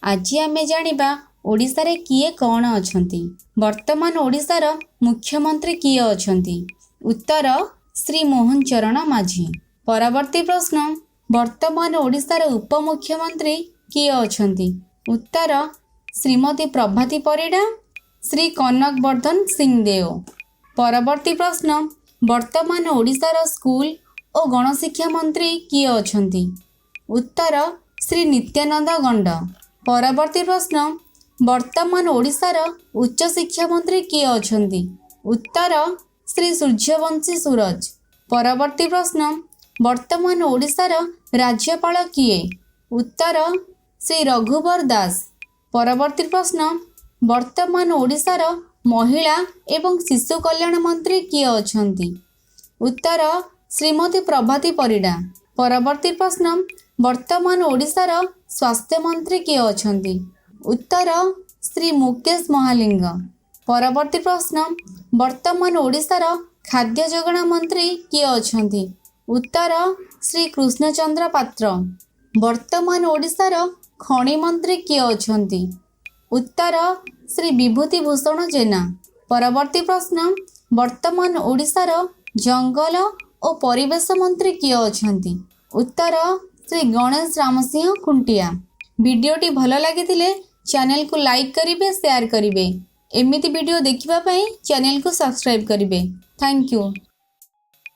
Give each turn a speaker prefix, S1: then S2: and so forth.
S1: आज आमे जानिबा ओडिशारे किए कौन अछंती। वर्तमान ओडिशार मुख्यमंत्री किए अछंती। उत्तर श्री मोहन चरण माझी। परवर्ती प्रश्न वर्तमान ओडिशार उपमुख्यमंत्री किए अछंती। उत्तर श्रीमती प्रभाती परिडा, श्री कनक वर्धन सिंहदेव। परवर्ती प्रश्न वर्तमान ओडिशार स्कूल और गणशिक्षा मंत्री किए अछंती। उत्तर श्री नित्यानंद गंड। परवर्ती प्रश्न वर्तमान ओडिशार उच्च शिक्षा मंत्री किए अछंती। उत्तर श्री सूर्यवंशी सूरज। परवर्ती प्रश्न वर्तमान ओडिशार राज्यपाल किए। उत्तर श्री रघुवर दास। परवर्ती प्रश्न वर्तमान ओडिशार महिला एवं शिशु कल्याण मंत्री किए अछंती। उत्तर श्रीमती प्रभाती परिडा। परवर्ती प्रश्न वर्तमान ओडिशार स्वास्थ्य मंत्री किए अछंती। उत्तर श्री मुकेश महालिंग। परवर्ती प्रश्न वर्तमान ओडिशार खाद्य जोगाण मंत्री किए अछंती। उत्तर श्री कृष्णचंद्र पात्र। वर्तमान ओडिशार खनि मंत्री किए अछंती। उत्तर श्री विभूति भूषण जेना। परवर्ती प्रश्न वर्तमान ओडिशार जंगल और परिवेश मंत्री किए अछंती। उत्तर श्री गणेश रामसिंह खुंटिया। वीडियोटी भल लगी चैनल को लाइक करिवे, शेयर करिवे। एमिति वीडियो देखिबा पई चैनल को सब्सक्राइब करिवे। Thank you.